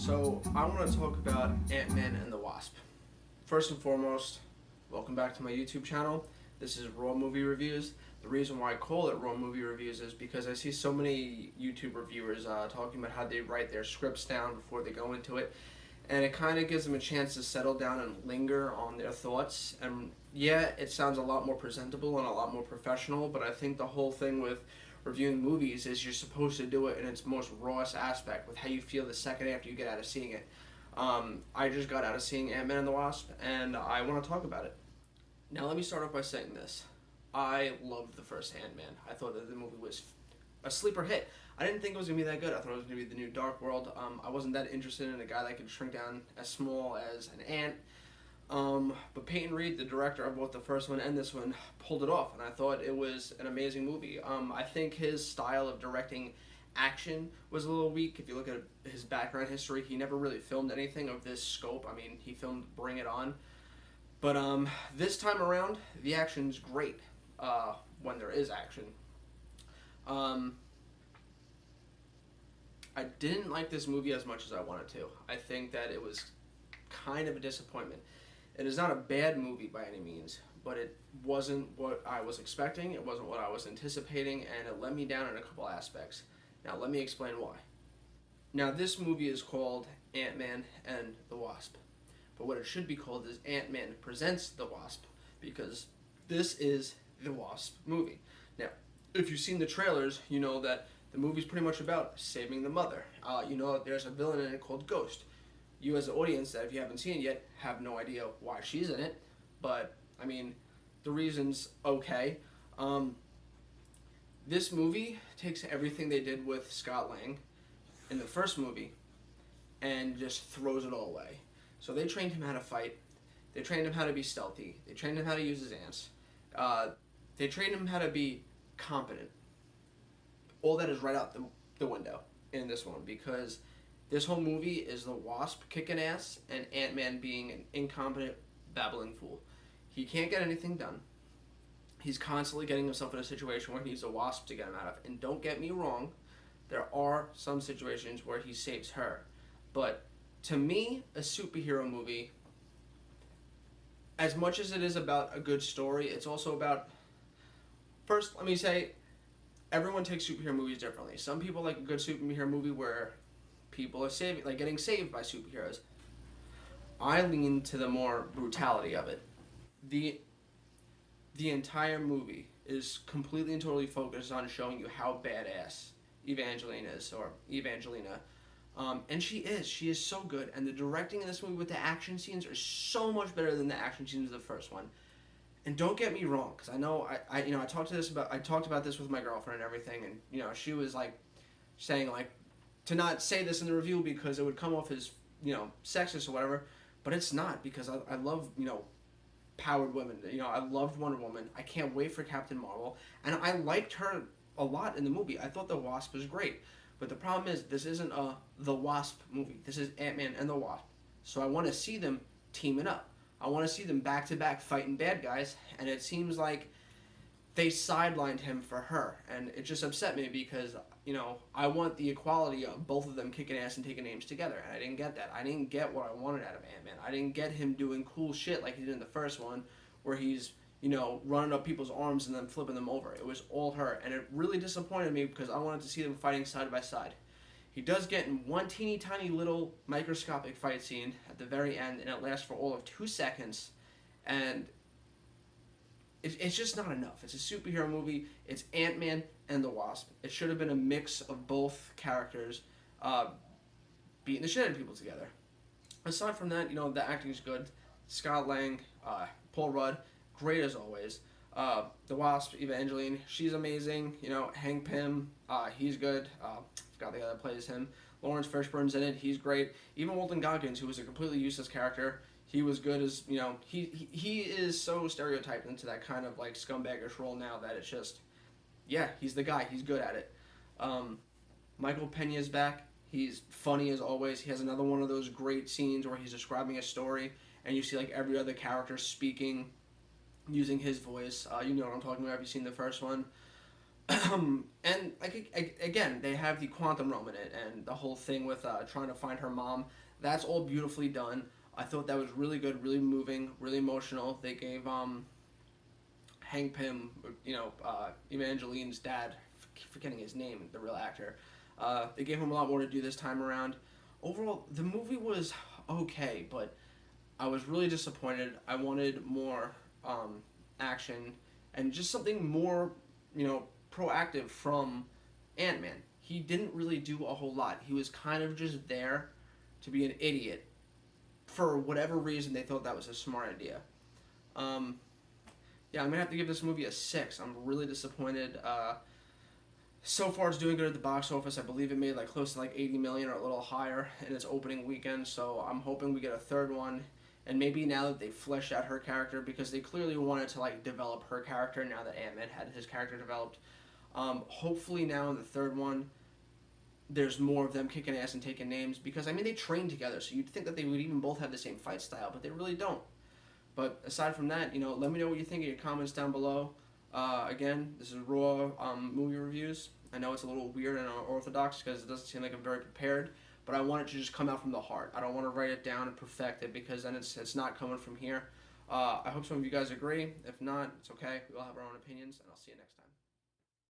So I want to talk about Ant-Man and the Wasp. First and foremost, welcome back to my YouTube channel. This is Raw Movie Reviews. The reason why I call it Raw Movie Reviews is because I see so many YouTube reviewers talking about how they write their scripts down before they go into it. And it kind of gives them a chance to settle down and linger on their thoughts. And yeah, it sounds a lot more presentable and a lot more professional, but I think the whole thing with reviewing movies is you're supposed to do it in its most rawest aspect, with how you feel the second after you get out of seeing it. I just got out of seeing Ant-Man and the Wasp, and I want to talk about it. Now let me start off by saying this. I loved the first Ant-Man. I thought that the movie was a sleeper hit. I didn't think it was going to be that good. I thought it was going to be the new Dark World. I wasn't that interested in a guy that could shrink down as small as an ant. But Peyton Reed, the director of both the first one and this one, pulled it off, and I thought it was an amazing movie. I think his style of directing action was a little weak. If you look at his background history, he never really filmed anything of this scope. I mean, he filmed Bring It On. But this time around, the action's great when there is action. I didn't like this movie as much as I wanted to. I think that it was kind of a disappointment. It is not a bad movie by any means, but it wasn't what I was expecting, it wasn't what I was anticipating, and it let me down in a couple aspects. Now, let me explain why. Now, this movie is called Ant-Man and the Wasp, but what it should be called is Ant-Man Presents the Wasp, because this is the Wasp movie. Now, if you've seen the trailers, you know that the movie's pretty much about saving the mother. You know that there's a villain in it called Ghost. You as an audience, that if you haven't seen it yet, have no idea why she's in it, but I mean, the reason's okay. This movie takes everything they did with Scott Lang in the first movie and just throws it all away. So they trained him how to fight, they trained him how to be stealthy, they trained him how to use his ants, they trained him how to be competent. All that is right out the window in this one, because this whole movie is the Wasp kicking ass and Ant-Man being an incompetent, babbling fool. He can't get anything done. He's constantly getting himself in a situation where he needs a Wasp to get him out of. And don't get me wrong, there are some situations where he saves her. But to me, a superhero movie, as much as it is about a good story, it's also about... First, let me say, everyone takes superhero movies differently. Some people like a good superhero movie where people are getting saved by superheroes. I lean to the more brutality of it. The entire movie is completely and totally focused on showing you how badass Evangeline is, or Evangelina. And she is so good. And the directing in this movie with the action scenes are so much better than the action scenes of the first one. And don't get me wrong, because I know I talked about this with my girlfriend and everything, and she was like saying like to not say this in the review because it would come off as sexist or whatever, but it's not, because I love powered women. I loved Wonder Woman. I can't wait for Captain Marvel, and I liked her a lot in the movie. I thought the Wasp was great, but the problem is this isn't the Wasp movie. This is Ant-Man and the Wasp, so I want to see them teaming up. I want to see them back-to-back fighting bad guys, and it seems like they sidelined him for her, and it just upset me because, I want the equality of both of them kicking ass and taking names together, and I didn't get that. I didn't get what I wanted out of Ant-Man. I didn't get him doing cool shit like he did in the first one, where he's, running up people's arms and then flipping them over. It was all her, and it really disappointed me because I wanted to see them fighting side by side. He does get in one teeny tiny little microscopic fight scene at the very end, and it lasts for all of 2 seconds, and it's just not enough. It's a superhero movie. It's Ant-Man and the Wasp. It should have been a mix of both characters beating the shit out of people together. Aside from that, the acting is good. Scott Lang, Paul Rudd, great as always. The Wasp, Evangeline, she's amazing. Hank Pym, he's good. Forgot the guy that plays him. Lawrence Fishburne's in it. He's great. Even Walton Goggins, who was a completely useless character, he was good as, he is so stereotyped into that kind of like scumbaggish role now that it's just, yeah, he's the guy. He's good at it. Michael Pena's back. He's funny as always. He has another one of those great scenes where he's describing a story and you see like every other character speaking using his voice. You know what I'm talking about if you've seen the first one. And like again, they have the quantum realm in it, and the whole thing with trying to find her mom. That's all beautifully done. I thought that was really good, really moving, really emotional. They gave Hank Pym, Evangeline's dad, forgetting his name, the real actor. They gave him a lot more to do this time around. Overall, the movie was okay, but I was really disappointed. I wanted more action and just something more, proactive from Ant-Man. He didn't really do a whole lot. He was kind of just there to be an idiot. For whatever reason, they thought that was a smart idea. Yeah, I'm gonna have to give this movie a 6. I'm really disappointed. So far, it's doing good at the box office. I believe it made like close to like 80 million or a little higher in its opening weekend. So I'm hoping we get a third one, and maybe now that they fleshed out her character, because they clearly wanted to like develop her character now that Ant-Man had his character developed. Hopefully now in the third one, there's more of them kicking ass and taking names, because I mean they train together, so you'd think that they would even both have the same fight style, but they really don't. But aside from that, let me know what you think in your comments down below. Again, this is raw movie reviews. I know it's a little weird and unorthodox because it doesn't seem like I'm very prepared, but I want it to just come out from the heart. I don't want to write it down and perfect it, because then it's not coming from here. I hope some of you guys agree. If not, it's okay. We all have our own opinions, and I'll see you next time.